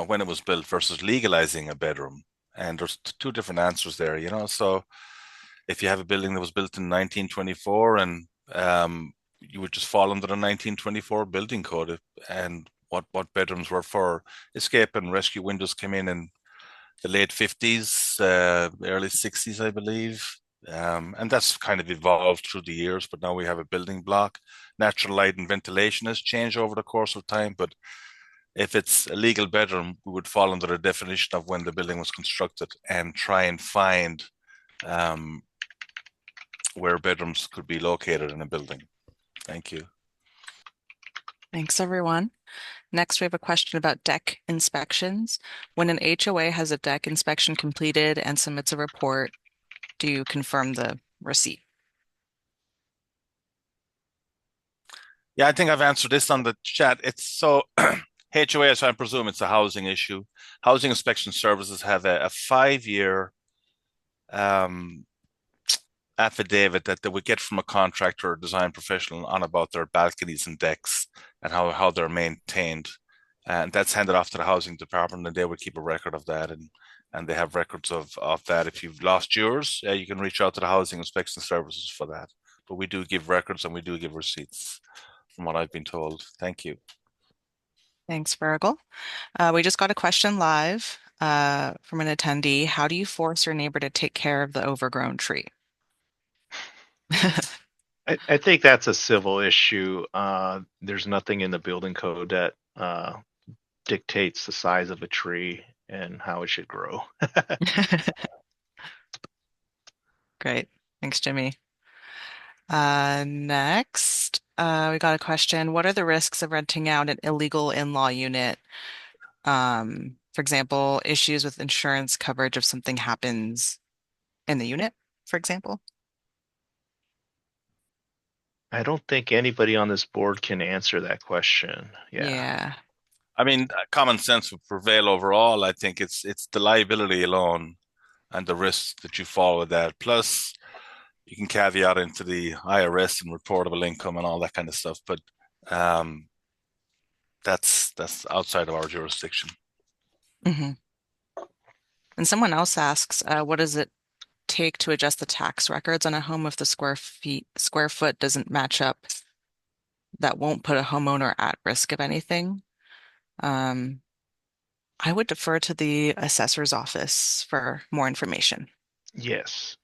when it was built versus legalizing a bedroom. And there's two different answers there, So if you have a building that was built in 1924 and you would just fall under the 1924 building code, and what bedrooms were for escape and rescue windows came in the late 50s, early 60s, I believe. And that's kind of evolved through the years, but now we have a building block. Natural light and ventilation has changed over the course of time, but if it's a legal bedroom, we would fall under the definition of when the building was constructed and try and find where bedrooms could be located in a building. Thank you. Thanks, everyone. Next, we have a question about deck inspections. When an HOA has a deck inspection completed and submits a report, do you confirm the receipt? Yeah, I think I've answered this on the chat. It's so HOA, so I presume it's a housing issue. Housing inspection services have a 5-year affidavit that they would get from a contractor or design professional on about their balconies and decks and how they're maintained. And that's handed off to the housing department, and they would keep a record of that. And they have records of that. If you've lost yours, you can reach out to the housing inspection services for that. But we do give records and we do give receipts, from what I've been told. Thank you. Thanks, Virgil. We just got a question live from an attendee. How do you force your neighbor to take care of the overgrown tree? I think that's a civil issue. There's nothing in the building code that dictates the size of a tree and how it should grow. Great. Thanks, Jimmy. Next, we got a question. What are the risks of renting out an illegal in-law unit? For example, issues with insurance coverage if something happens in the unit, for example. I don't think anybody on this board can answer that question. Yeah. I mean, common sense would prevail overall. I think it's the liability alone and the risks that you follow with that. Plus, you can caveat into the IRS and reportable income and all that kind of stuff. But that's outside of our jurisdiction. hmm And someone else asks, what does it take to adjust the tax records on a home if the square foot doesn't match up? That won't put a homeowner at risk of anything. Um, I would defer to the assessor's office for more information. Yes.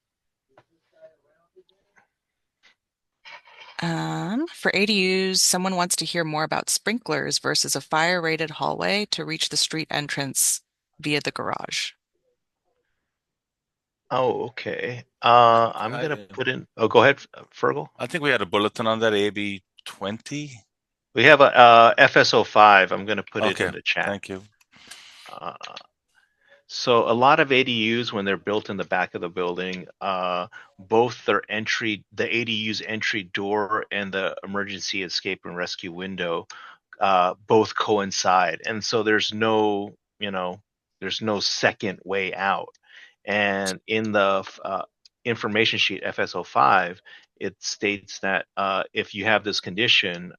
For ADUs, someone wants to hear more about sprinklers versus a fire-rated hallway to reach the street entrance via the garage. Oh, okay. I'm gonna I put in. Oh, go ahead, Fergal. I think we had a bulletin on that, AB 20. We have a FSO 5. I'm gonna put it Okay, in the chat. thank you. Uh, So a lot of ADUs, when they're built in the back of the building, both the ADU's entry door and the emergency escape and rescue window, both coincide, and so there's no second way out. And in the information sheet FSO5, it states that if you have this condition,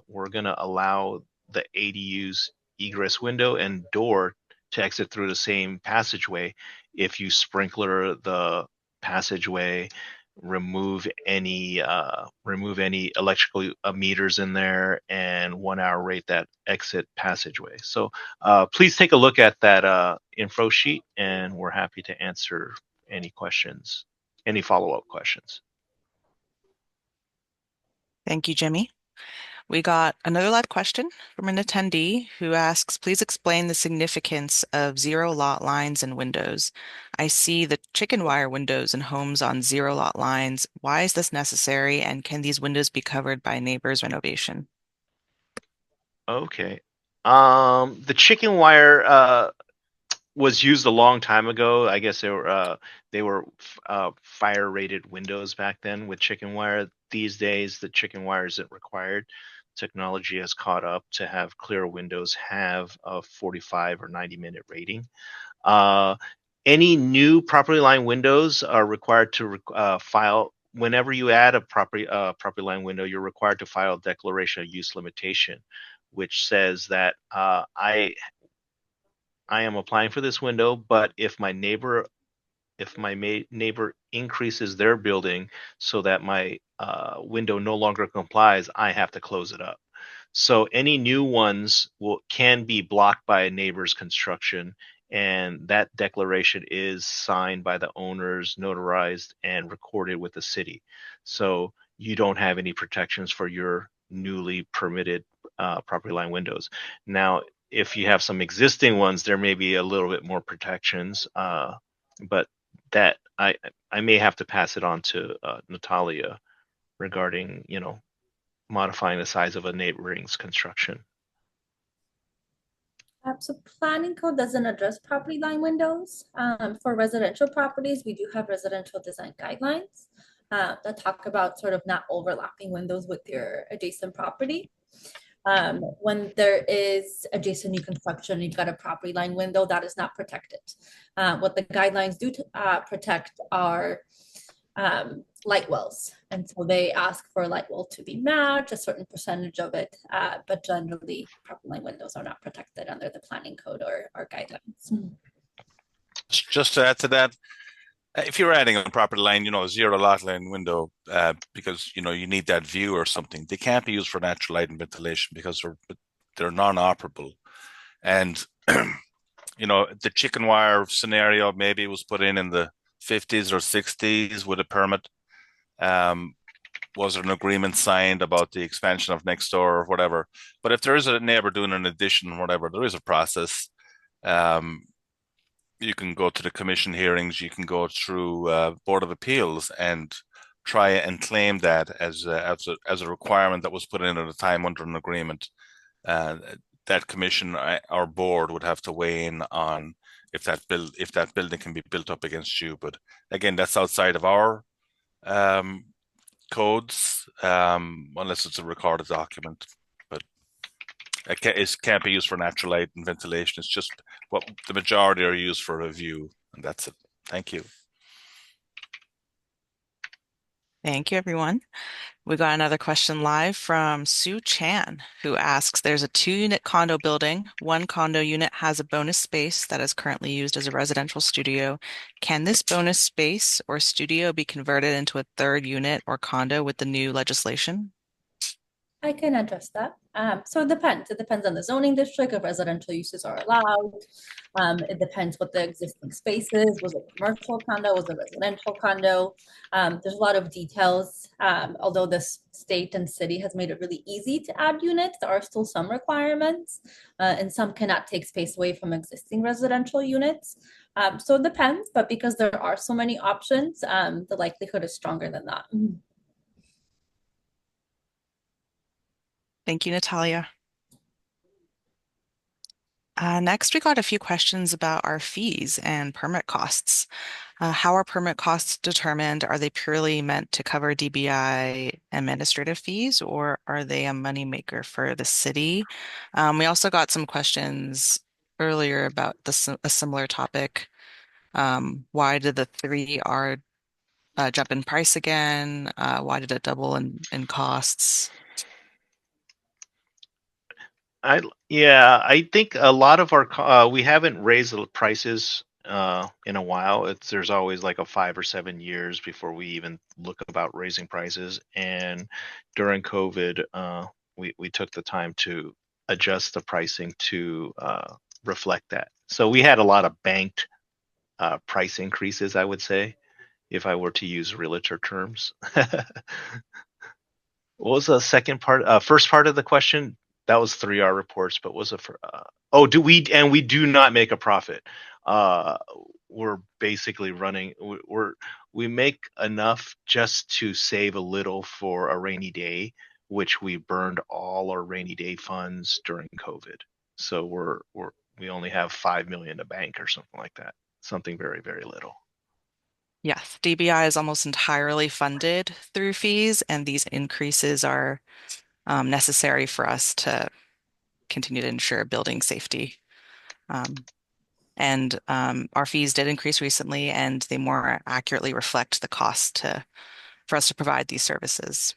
we're going to allow the ADU's egress window and door to exit through the same passageway if you sprinkler the passageway, remove any electrical meters in there, and 1 hour rate that exit passageway. So please take a look at that info sheet, and we're happy to answer any questions, any follow-up questions. Thank you, Jimmy. We got another live question from an attendee who asks, please explain the significance of zero lot lines and windows. I see the chicken wire windows in homes on zero lot lines. Why is this necessary? And can these windows be covered by neighbor's renovation? Okay. The chicken wire was used a long time ago. I guess they were fire rated windows back then with chicken wire. These days, the chicken wire isn't required. Technology has caught up to have clear windows have a 45 or 90-minute rating. Any new property line windows are required to file. Whenever you add a property line window, you're required to file a declaration of use limitation, which says that I am applying for this window, but if my neighbor increases their building so that my window no longer complies, I have to close it up. So any new ones can be blocked by a neighbor's construction, and that declaration is signed by the owners, notarized, and recorded with the city. So you don't have any protections for your newly permitted property line windows. Now, if you have some existing ones, there may be a little bit more protections, but that I may have to pass it on to Natalia regarding modifying the size of a neighboring's construction. So planning code doesn't address property line windows. For residential properties, we do have residential design guidelines that talk about sort of not overlapping windows with your adjacent property. When there is adjacent new construction, you've got a property line window that is not protected. What the guidelines do to protect are light wells. And so they ask for a light well to be matched, a certain percentage of it, but generally property line windows are not protected under the planning code or guidelines. Just to add to that, if you're adding a property line, a zero lot line window, because you need that view or something, they can't be used for natural light and ventilation because they're they're non-operable. And the chicken wire scenario maybe was put in the 50s or 60s with a permit. Was there an agreement signed about the expansion of next door or whatever? But if there is a neighbor doing an addition or whatever, there is a process. You can go to the commission hearings, you can go through Board of Appeals and try and claim that as a requirement that was put in at the time under an agreement. That commission or board would have to weigh in on if that building can be built up against you. But again, that's outside of our codes, unless it's a recorded document. But it can't be used for natural light and ventilation. It's just what the majority are used for review, and that's it. Thank you. Thank you, everyone. We got another question live from Sue Chan, who asks, there's a 2-unit condo building. One condo unit has a bonus space that is currently used as a residential studio. Can this bonus space or studio be converted into a 3rd unit or condo with the new legislation? I can address that. So it depends. It depends on the zoning district if residential uses are allowed. It depends what the existing space is. Was it commercial condo? Was it residential condo? There's a lot of details. Although the state and city has made it really easy to add units, there are still some requirements, and some cannot take space away from existing residential units. So it depends, but because there are so many options, the likelihood is stronger than that. Thank you, Natalia. Next, we got a few questions about our fees and permit costs. How are permit costs determined? Are they purely meant to cover DBI administrative fees, or are they a moneymaker for the city? We also got some questions earlier about a similar topic. Why did the 3R jump in price again? Why did it double in costs? I think a lot of our we haven't raised the prices in a while. There's always like a 5 or 7 years before we even look about raising prices. And during COVID, we took the time to adjust the pricing to reflect that. So we had a lot of banked price increases, I would say, if I were to use realtor terms. What was the second part? First part of the question? That was 3R reports, but was it for? We do not make a profit. We're basically running. We make enough just to save a little for a rainy day, which we burned all our rainy day funds during COVID. So we only have 5 million to bank or something like that. Something very, very little. Yes, DBI is almost entirely funded through fees, and these increases are necessary for us to continue to ensure building safety. And our fees did increase recently, and they more accurately reflect the cost for us to provide these services.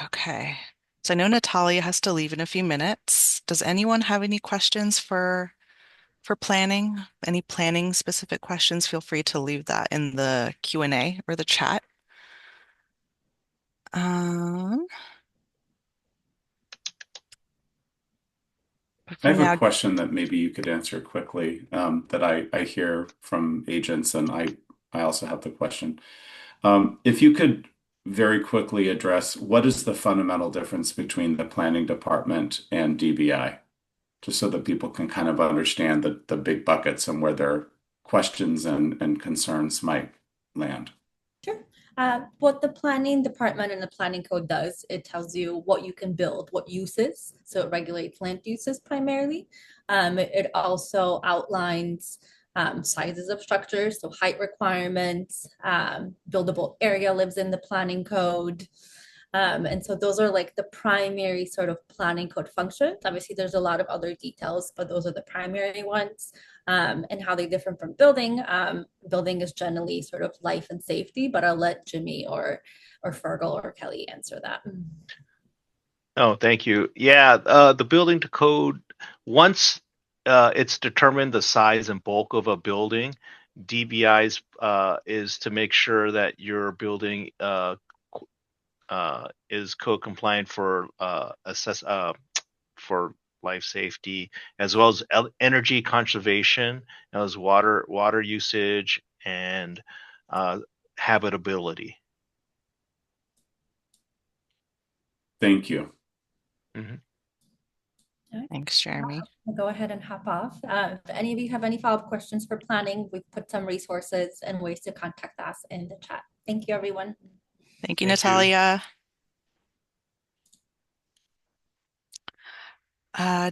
Okay, so I know Natalia has to leave in a few minutes. Does anyone have any questions for planning? Any planning specific questions? Feel free to leave that in the Q&A or the chat. I have a Now, question that maybe you could answer quickly, that I hear from agents, and I also have the question. If you could very quickly address what is the fundamental difference between the planning department and DBI, just so that people can kind of understand the big buckets and where their questions and concerns might land. Sure. What the planning department and the planning code does, it tells you what you can build, what uses. So it regulates land uses primarily. It also outlines sizes of structures, so height requirements, buildable area lives in the planning code. And so those are like the primary sort of planning code functions. Obviously, there's a lot of other details, but those are the primary ones. And how they differ from building. Building is generally sort of life and safety, but I'll let Jimmy or Fergal or Kelly answer that. Oh, thank you. Yeah, the building to code, once it's determined the size and bulk of a building, DBI's is to make sure that your building is code compliant for for life safety, as well as energy conservation, as water usage and habitability. Thank you. Mhm. Thanks, Jeremy. I'll go ahead and hop off. If any of you have any follow-up questions for planning, we've put some resources and ways to contact us in the chat. Thank you, everyone. Thank you, Thank you. Natalia.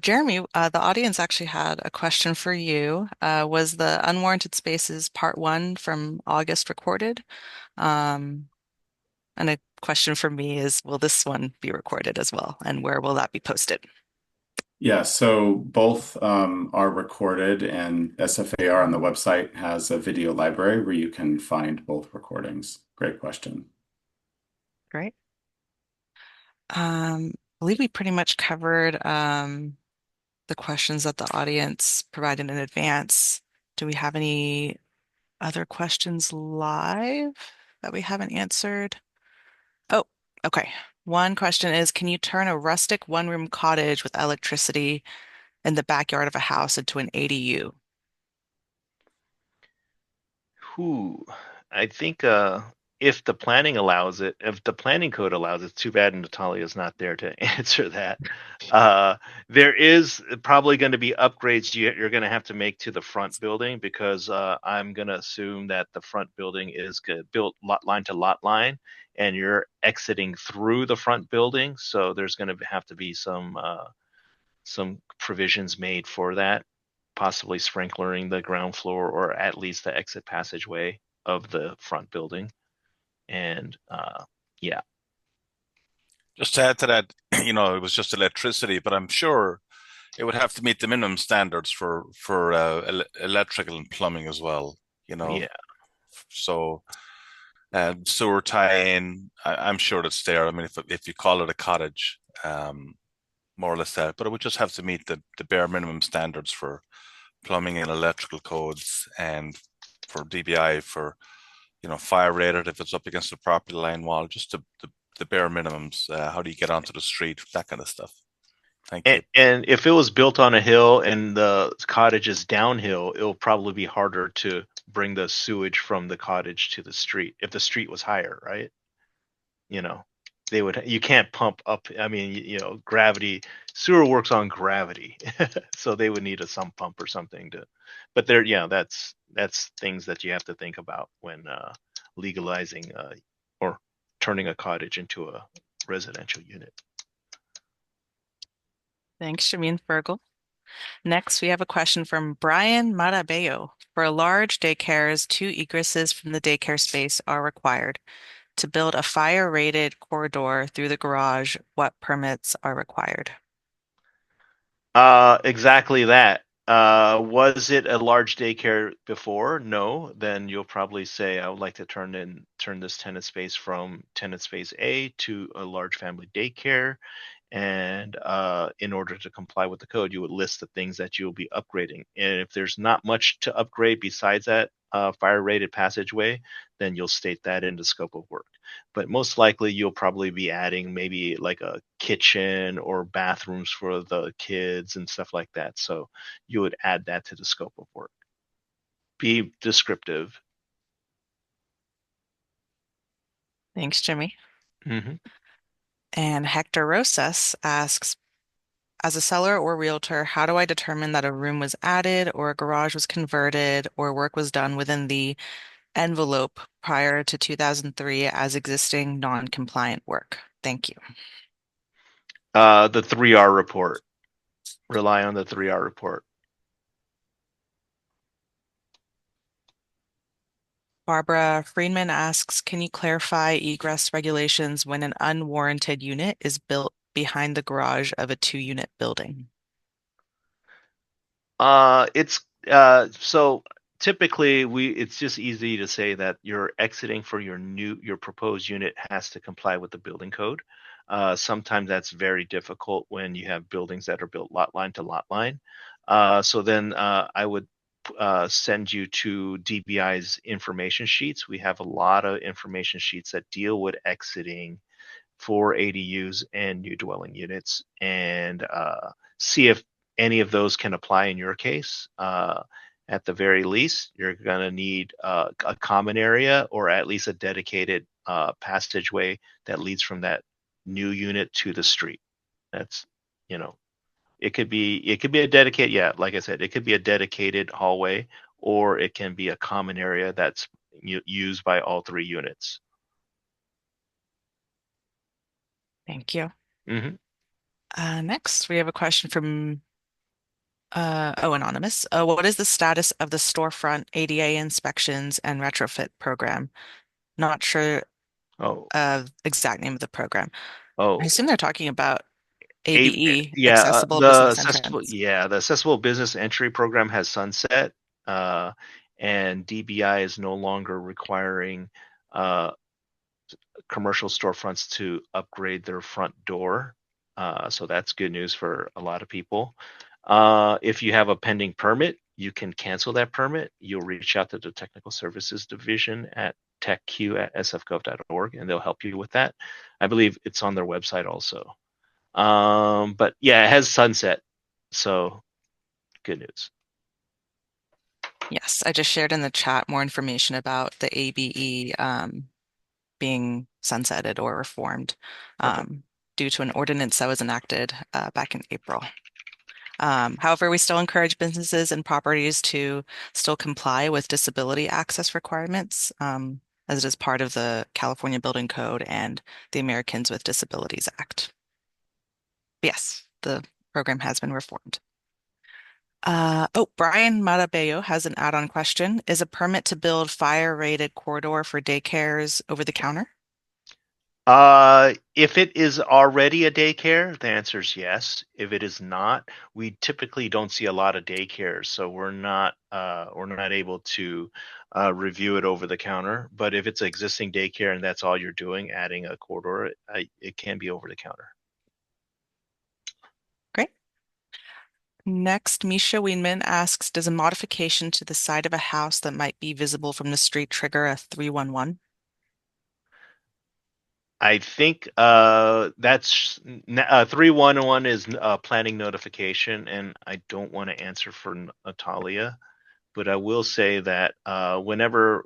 Jeremy, the audience actually had a question for you. Was the Unwarranted Spaces Part 1 from August recorded? And a question for me is, will this one be recorded as well? And where will that be posted? Yeah, so both are recorded, and SFAR on the website has a video library where you can find both recordings. Great question. Great. I believe we pretty much covered the questions that the audience provided in advance. Do we have any other questions live that we haven't answered? Oh, okay. One question is, can you turn a rustic one-room cottage with electricity in the backyard of a house into an ADU? Who? I think if the planning allows it, if the planning code allows it, it's too bad Natalia's not there to answer that. There is probably going to be upgrades you're going to have to make to the front building, because I'm going to assume that the front building is built lot line to lot line, and you're exiting through the front building. So there's going to have to be some provisions made for that, possibly sprinklering the ground floor or at least the exit passageway of the front building. And yeah. Just to add to that, it was just electricity, but I'm sure it would have to meet the minimum standards for electrical and plumbing as well. Yeah. So sewer tie-in, I'm sure it's there. I mean, if you call it a cottage, more or less that, but it would just have to meet the bare minimum standards for plumbing and electrical codes, and for DBI for fire rated if it's up against the property line wall, just the bare minimums. How do you get onto the street? That kind of stuff. Thank you. And if it was built on a hill and the cottage is downhill, it'll probably be harder to bring the sewage from the cottage to the street if the street was higher, right? You can't pump up. I mean, gravity, sewer works on gravity. So they would need a sump pump or something but that's things that you have to think about when legalizing or turning a cottage into a residential unit. Thanks, Shamin Fergal. Next, we have a question from Brian Marabello. For large daycares, 2 egresses from the daycare space are required. To build a fire-rated corridor through the garage, what permits are required? Exactly that. Was it a large daycare before? No. Then you'll probably say, I would like to turn this tenant space from tenant space A to a large family daycare. And in order to comply with the code, you would list the things that you'll be upgrading. And if there's not much to upgrade besides that fire rated passageway, then you'll state that in the scope of work. But most likely you'll probably be adding maybe like a kitchen or bathrooms for the kids and stuff like that. So you would add that to the scope of work. Be descriptive. Thanks, Jimmy. Mm-hmm. And Hector Rosas asks, as a seller or realtor, how do I determine that a room was added or a garage was converted or work was done within the envelope prior to 2003 as existing non-compliant work? Thank you. The 3R report. Rely on the 3R report. Barbara Friedman asks, can you clarify egress regulations when an unwarranted unit is built behind the garage of a 2-unit building? It's so typically it's just easy to say that you're exiting for your proposed unit has to comply with the building code. Sometimes that's very difficult when you have buildings that are built lot line to lot line. So then I would send you to DBI's information sheets. We have a lot of information sheets that deal with exiting for ADUs and new dwelling units, and see if any of those can apply in your case. At the very least, you're going to need a common area or at least a dedicated passageway that leads from that new unit to the street. That's, you know, it could be a dedicated, yeah, like I said, it could be a dedicated hallway, or it can be a common area that's used by all three units. Thank you. Hmm. Next, we have a question from anonymous. What is the status of the storefront ADA inspections and retrofit program? Not sure Oh, exact name of the program. I oh, assume they're talking about A, ABE, yeah, Accessible the Business accessible, Entrance. yeah, the accessible business entry program has sunset, uh, and DBI is no longer requiring uh, commercial storefronts to upgrade their front door. So that's good news for a lot of people. If you have a pending permit, you can cancel that permit. You'll reach out to the technical services division at techq@sfgov.org, and they'll help you with that. I believe it's on their website also. But yeah, it has sunset, so good news. Yes, I just shared in the chat more information about the ABE being sunsetted or reformed Perfect. due to an ordinance that was enacted back in April. However, we still encourage businesses and properties to still comply with disability access requirements, as it is part of the California Building Code and the Americans with Disabilities Act. Yes, the program has been reformed. Brian Marabeyo has an add-on question. Is a permit to build fire-rated corridor for daycares over the counter? If it is already a daycare, the answer is yes. If it is not, we typically don't see a lot of daycares, so we're not able to review it over the counter. But if it's an existing daycare and that's all you're doing, adding a corridor, it can be over the counter. Great. Next, Misha Weinman asks, does a modification to the side of a house that might be visible from the street trigger a 311? I think that's 311 is planning notification, and I don't want to answer for Natalia, but I will say that when you're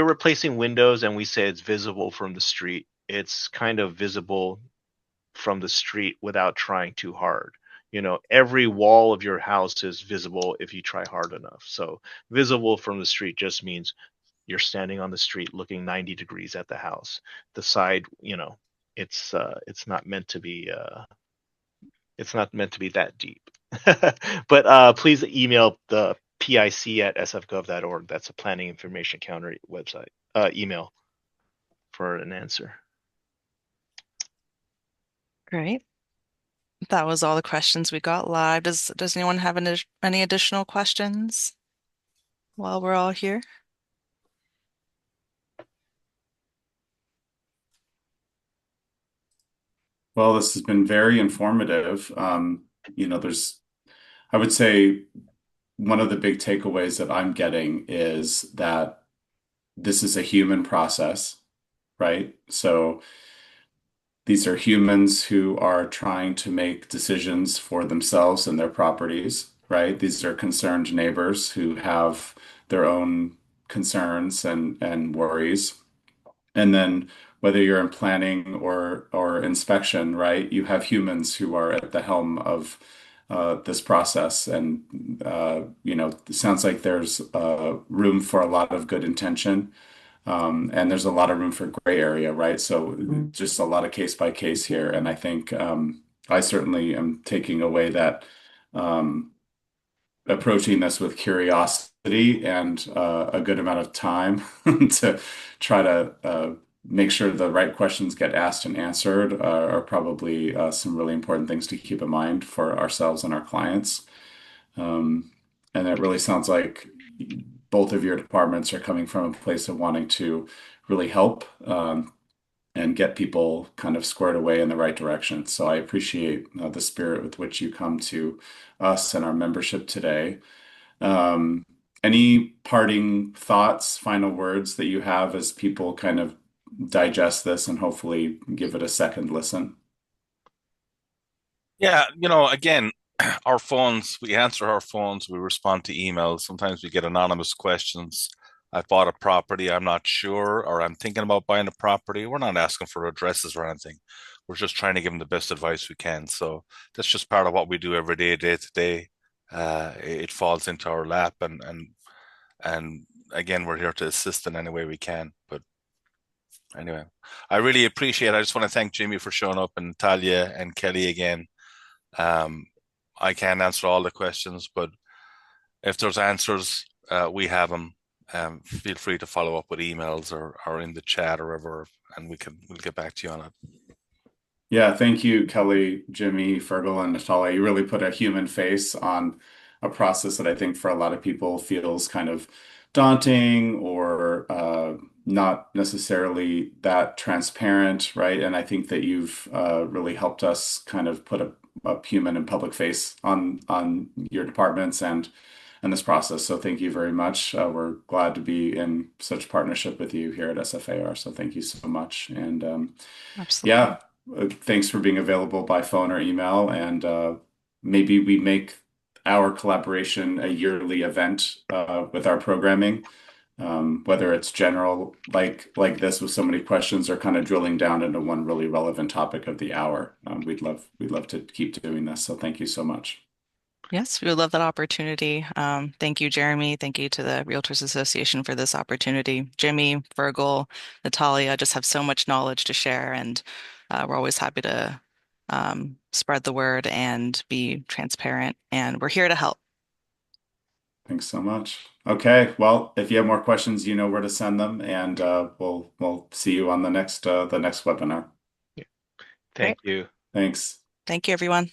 replacing windows and we say it's visible from the street, it's kind of visible from the street without trying too hard. Every wall of your house is visible if you try hard enough. So visible from the street just means you're standing on the street looking 90 degrees at the house. The side, it's not meant to be that deep. But please email the pic@sfgov.org. That's a planning information counter website email for an answer. Great. That was all the questions we got live. Does anyone have any additional questions while we're all here? Well, this has been very informative. I would say one of the big takeaways that I'm getting is that this is a human process, right? So these are humans who are trying to make decisions for themselves and their properties, right? These are concerned neighbors who have their own concerns and worries. And then whether you're in planning or inspection, right, you have humans who are at the helm of this process. And it sounds like there's room for a lot of good intention. And there's a lot of room for gray area, right? So just a lot of case by case here. And I think I certainly am taking away that approaching this with curiosity and a good amount of time to try to make sure the right questions get asked and answered are probably some really important things to keep in mind for ourselves and our clients. And it really sounds like both of your departments are coming from a place of wanting to really help and get people kind of squared away in the right direction. So I appreciate the spirit with which you come to us and our membership today. Any parting thoughts, final words that you have as people kind of digest this and hopefully give it a second listen. Yeah, again, our phones, we answer our phones, we respond to emails. Sometimes we get anonymous questions. I bought a property, I'm not sure, or I'm thinking about buying a property. We're not asking for addresses or anything. We're just trying to give them the best advice we can. So that's just part of what we do every day, day to day. It falls into our lap, and again, we're here to assist in any way we can. But anyway, I really appreciate it. I just want to thank Jimmy for showing up, and Talia and Kelly again. Um, I can't answer all the questions, but if there's answers, we have them. Feel free to follow up with emails or in the chat or wherever, and we'll get back to you on it. Yeah, thank you, Kelly, Jimmy, Fergal, and Natalia. You really put a human face on a process that I think for a lot of people feels kind of daunting or not necessarily that transparent, right? And I think that you've really helped us kind of put a human and public face on your departments and this process. So thank you very much. We're glad to be in such partnership with you here at SFAR. So thank you so much. And Absolutely. yeah, thanks for being available by phone or email. And maybe we make our collaboration a yearly event with our programming, whether it's general like this with so many questions or kind of drilling down into one really relevant topic of the hour. We'd love to keep doing this. So thank you so much. Yes, we would love that opportunity. Thank you, Jeremy. Thank you to the Realtors Association for this opportunity. Jimmy, Virgil, Natalia just have so much knowledge to share, and we're always happy to spread the word and be transparent. And we're here to help. Thanks so much. Okay, well, if you have more questions, you know where to send them, and we'll see you on the next webinar. Yeah. Great. Thank you. Thanks. Thank you, everyone.